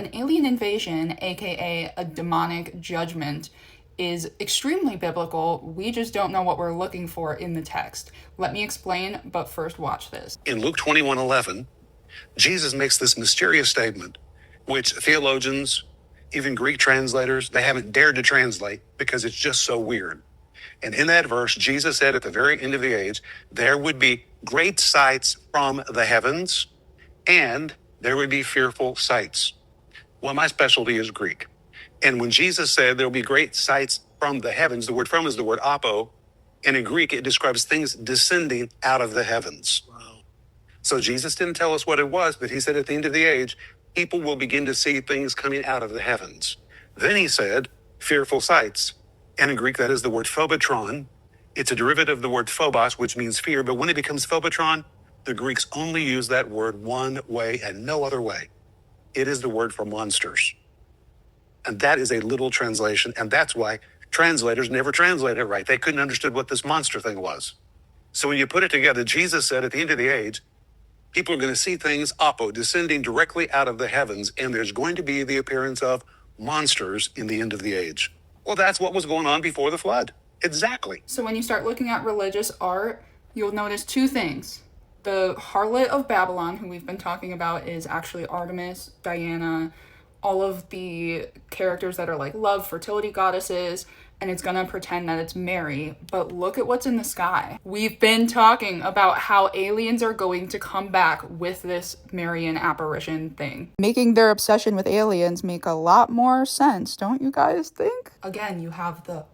an alien invasion, aka a demonic judgment, is extremely biblical. We just don't know what we're looking for in the text. Let me explain, but first watch this. In Luke 21:11, Jesus makes this mysterious statement, which theologians, even Greek translators, they haven't dared to translate because it's just so weird. And in that verse, Jesus said at the very end of the age, there would be great sights from the heavens and there would be fearful sights. Well, my specialty is Greek. And when Jesus said there will be great sights from the heavens, the word from is the word apo. And in Greek, it describes things descending out of the heavens. Wow. So Jesus didn't tell us what it was, but he said at the end of the age, people will begin to see things coming out of the heavens. Then he said, fearful sights. And in Greek, that is the word phobotron. It's a derivative of the word phobos, which means fear. But when it becomes phobotron, the Greeks only use that word one way and no other way. It is the word for monsters. And that is a literal translation. And that's why translators never translate it right. They couldn't understand what this monster thing was. So when you put it together, Jesus said at the end of the age, people are going to see things, apo, descending directly out of the heavens, and there's going to be the appearance of monsters in the end of the age. Well, that's what was going on before the flood. Exactly. So when you start looking at religious art, you'll notice two things. The harlot of Babylon, who we've been talking about, is actually Artemis, Diana, all of the characters that are like love, fertility goddesses, and it's gonna pretend that it's Mary. But look at what's in the sky. We've been talking about how aliens are going to come back with this Marian apparition thing, making their obsession with aliens make a lot more sense, don't you guys think? Again, you have the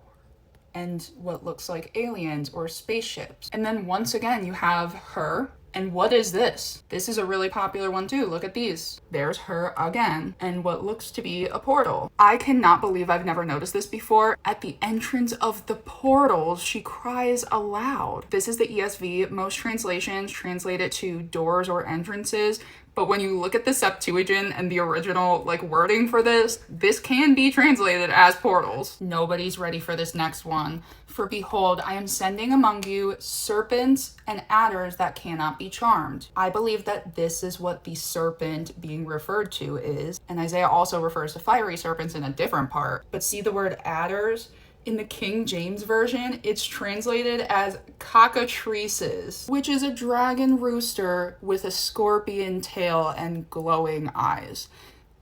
and what looks like aliens or spaceships. And then once again, you have her. And what is this? This is a really popular one too. Look at these. There's her again. And what looks to be a portal. I cannot believe I've never noticed this before. At the entrance of the portals, she cries aloud. This is the ESV. Most translations translate it to doors or entrances. But when you look at the Septuagint and the original wording for this can be translated as portals. Nobody's ready for this next one. For behold, I am sending among you serpents and adders that cannot be charmed. I believe that this is what the serpent being referred to is. And Isaiah also refers to fiery serpents in a different part. But see the word adders? In the King James Version, it's translated as cockatrices, which is a dragon rooster with a scorpion tail and glowing eyes.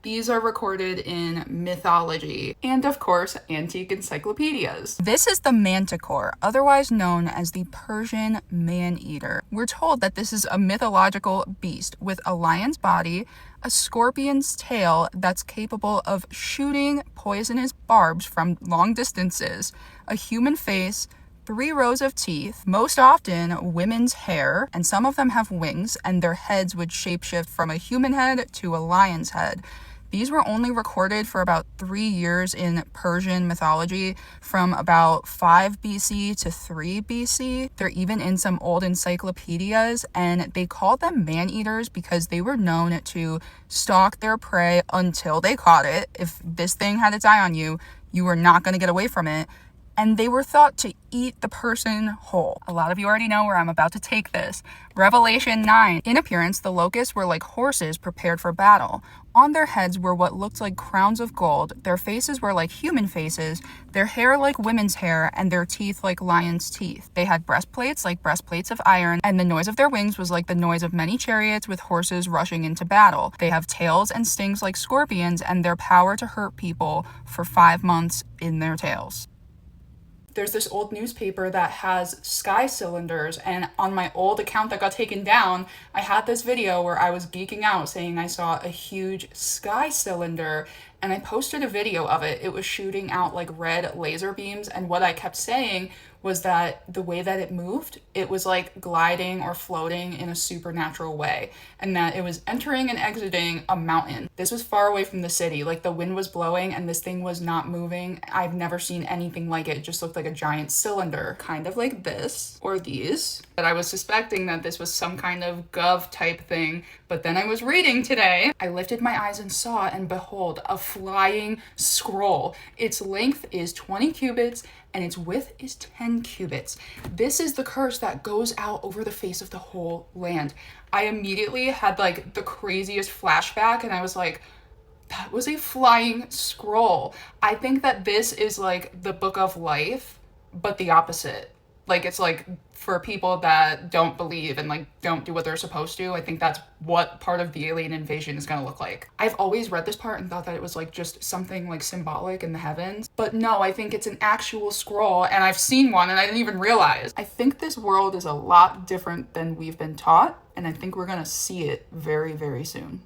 These are recorded in mythology and, of course, antique encyclopedias. This is the manticore, otherwise known as the Persian man-eater. We're told that this is a mythological beast with a lion's body, a scorpion's tail that's capable of shooting poisonous barbs from long distances, a human face, 3 rows of teeth, most often women's hair, and some of them have wings, and their heads would shapeshift from a human head to a lion's head. These were only recorded for about 3 years in Persian mythology, from about 5 BC to 3 BC. They're even in some old encyclopedias, and they called them man-eaters because they were known to stalk their prey until they caught it. If this thing had its eye on you, you were not going to get away from it. And they were thought to eat the person whole. A lot of you already know where I'm about to take this. Revelation 9. In appearance, the locusts were like horses prepared for battle. On their heads were what looked like crowns of gold. Their faces were like human faces, their hair like women's hair, and their teeth like lions' teeth. They had breastplates like breastplates of iron, and the noise of their wings was like the noise of many chariots with horses rushing into battle. They have tails and stings like scorpions, and their power to hurt people for 5 months in their tails. There's this old newspaper that has sky cylinders, and on my old account that got taken down, I had this video where I was geeking out saying I saw a huge sky cylinder, and I posted a video of it. It was shooting out like red laser beams, and what I kept saying was that the way that it moved, it was like gliding or floating in a supernatural way, and that it was entering and exiting a mountain. This was far away from the city, like the wind was blowing and this thing was not moving. I've never seen anything like it. It just looked like a giant cylinder, kind of like this, or these. But I was suspecting that this was some kind of gov type thing, but then I was reading today. I lifted my eyes and saw, and behold, a flying scroll. Its length is 20 cubits, and its width is 10 cubits. This is the curse that goes out over the face of the whole land. I immediately had like the craziest flashback, and I was like, That was a flying scroll. I think that this is like the book of life, but the opposite. Like it's like for people that don't believe and like don't do what they're supposed to. I think that's what part of the alien invasion is going to look like. I've always read this part and thought that it was like just something like symbolic in the heavens, but no, I think it's an actual scroll, and I've seen one and I didn't even realize. I think this world is a lot different than we've been taught, and I think we're going to see it very, very soon.